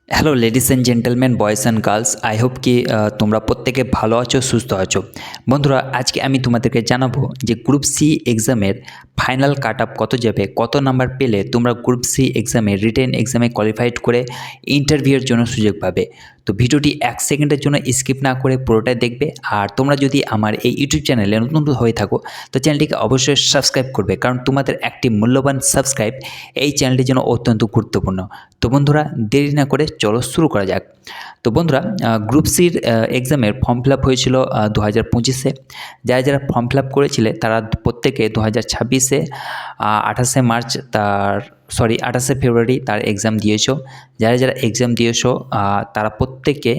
Hello ladies and gentleman, boys and girls, I hope কি তোমরা প্রত্যেকে ভালো আছো, সুস্থ আছো। বন্ধুরা, আজকে আমি তোমাদেরকে জানাবো যে গ্রুপ সি এক্সামের ফাইনাল কাট আপ কত যাবে, কত নাম্বার পেলে তোমরা গ্রুপ সি এক্সামে রিটেন এক্সামে কোয়ালিফাইড করে ইন্টারভিউয়ের জন্য সুযোগ পাবে। তো ভিডিওটি 1 সেকেন্ডের জন্য স্কিপ না করে পুরোটাই দেখবে। আর তোমরা যদি আমার এই ইউটিউব চ্যানেলে নতুন হয়ে থাকো তো চ্যানেলটিকে অবশ্যই সাবস্ক্রাইব করবে, কারণ তোমাদের একটি মূল্যবান সাবস্ক্রাইব এই চ্যানেলটির জন্য অত্যন্ত গুরুত্বপূর্ণ। তো বন্ধুরা, দেরি না করে চলো শুরু করা যাক। তো বন্ধুরা, গ্রুপ সির এক্সামের ফর্ম ফিল আপ হয়েছিল 2025-এ। যারা যারা ফর্ম ফিল আপ করেছিলে তারা প্রত্যেকে 2026-এ 28শে মার্চ 28শে ফেব্রুয়ারি তার এক্সাম দিয়েছো। যারা যারা এক্সাম দিয়েছো তারা প্রত্যেকে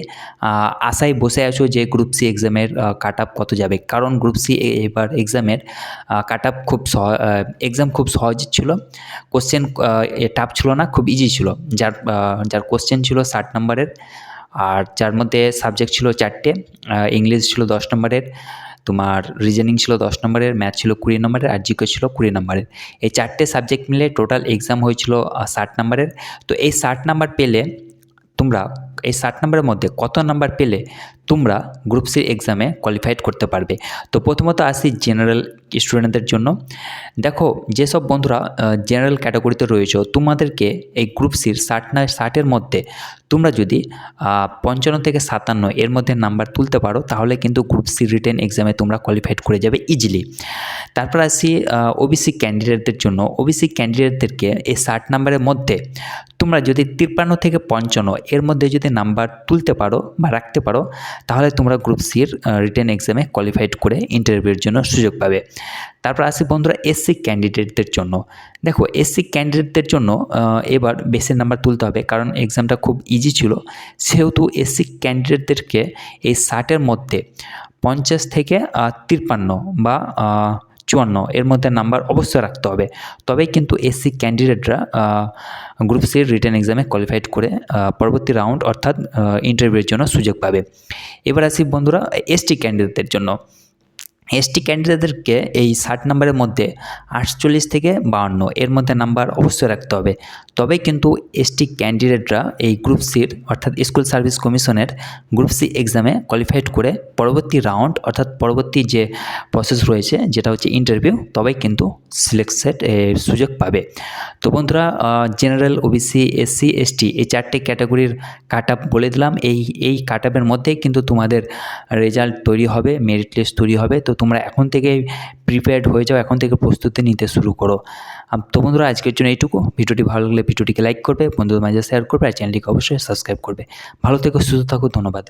আশায় বসে আছো যে গ্রুপ সি এক্সামের কাট আপ কত যাবে, কারণ গ্রুপ সি এবার এক্সামের কাট আপ এক্সাম খুব সহজ ছিল। কোশ্চেন টাফ ছিল না, খুব ইজি ছিল। যার কোশ্চেন ছিল 60 নম্বরের, আর যার মধ্যে সাবজেক্ট ছিল 4টে। ইংলিশ ছিল 10 নম্বরের, তোমার রিজনিং ছিল 10 নম্বরের, ম্যাথ ছিল 20 নম্বরের, আর জিকে ছিল 20 নম্বরের। এই 4টে সাবজেক্ট মিলে টোটাল এক্সাম হয়েছিল 60 নম্বরের। তো এই 60 নাম্বার পেলে তোমরা, এই 60 নম্বরের মধ্যে কত নাম্বার পেলে তোমরা গ্রুপ সি এক্সামে কোয়ালিফাইড করতে পারবে। তো প্রথমত আসি জেনারেল স্টুডেন্টদের জন্য। দেখো, যেসব বন্ধুরা জেনারেল ক্যাটাগরিতে রয়েছে তোমাদেরকে এই গ্রুপ সির 60-এর মধ্যে তোমরা যদি 55 থেকে 57 এর মধ্যে নাম্বার তুলতে পারো তাহলে কিন্তু গ্রুপ সি রিটেন এক্সামে তোমরা কোয়ালিফাইড করে যাবে ইজিলি। তারপর আসি ওবিসি ক্যান্ডিডেটদের জন্য। ওবিসি ক্যান্ডিডেটদেরকে এই 60 নাম্বারের মধ্যে তোমরা যদি 53 থেকে 55 এর মধ্যে যদি নাম্বার তুলতে পারো বা রাখতে পারো তাহলে তোমরা গ্রুপ সির রিটেন এক্সামে কোয়ালিফাইড করে ইন্টারভিউর জন্য সুযোগ পাবে। তারপর আসি বন্ধুরা এসসি ক্যান্ডিডেটদের জন্য। দেখো, এসসি ক্যান্ডিডেটদের জন্য এবার বেশি নাম্বার তুলতে হবে, কারণ এক্সামটা খুব ইজি ছিল। সেহেতু এসসি ক্যান্ডিডেটদেরকে এই 60-এর মধ্যে 50 থেকে 53 বা 54 এর মধ্যে নাম্বার অবশ্যই রাখতে হবে, তবেই কিন্তু এসসি ক্যান্ডিডেটরা গ্রুপ সির রিটেন এক্সামে কোয়ালিফাইড করে পরবর্তী রাউন্ড অর্থাৎ ইন্টারভিউয়ের জন্য সুযোগ পাবে। এবার আসি বন্ধুরা এসটি ক্যান্ডিডেটদের জন্য। এসটি ক্যান্ডিডেটদেরকে এই 60 নম্বরের মধ্যে 48 থেকে 52 এর মধ্যে নাম্বার অবশ্যই রাখতে হবে, তবেই কিন্তু এসটি ক্যান্ডিডেটরা এই গ্রুপ সির অর্থাৎ স্কুল সার্ভিস কমিশনের গ্রুপ সি এক্সামে কোয়ালিফাইড করে পরবর্তী রাউন্ড অর্থাৎ পরবর্তী যে প্রসেস রয়েছে যেটা হচ্ছে ইন্টারভিউ, তবেই কিন্তু সিলেকশন সুযোগ পাবে। তো বন্ধুরা, জেনারেল, ওবিসি, এসসি, এসটি এই 4টে ক্যাটাগরির কাট আপ বলে দিলাম। এই কাট আপের মধ্যেই কিন্তু তোমাদের রেজাল্ট তৈরি হবে, মেরিট লিস্ট তৈরি হবে। তো তোমরা এখন থেকেই প্রিপেয়ার্ড হয়ে যাও, এখন থেকে প্রস্তুতি নিতে শুরু করো। তো বন্ধুরা, আজকের জন্য এইটুকু। ভিডিওটি ভালো লাগলে ভিডিওটিকে লাইক করবে, বন্ধুদের মাঝে শেয়ার করবে, আর চ্যানেলটিকে অবশ্যই সাবস্ক্রাইব করবে। ভালো থেকো, সুস্থ থাকো, ধন্যবাদ।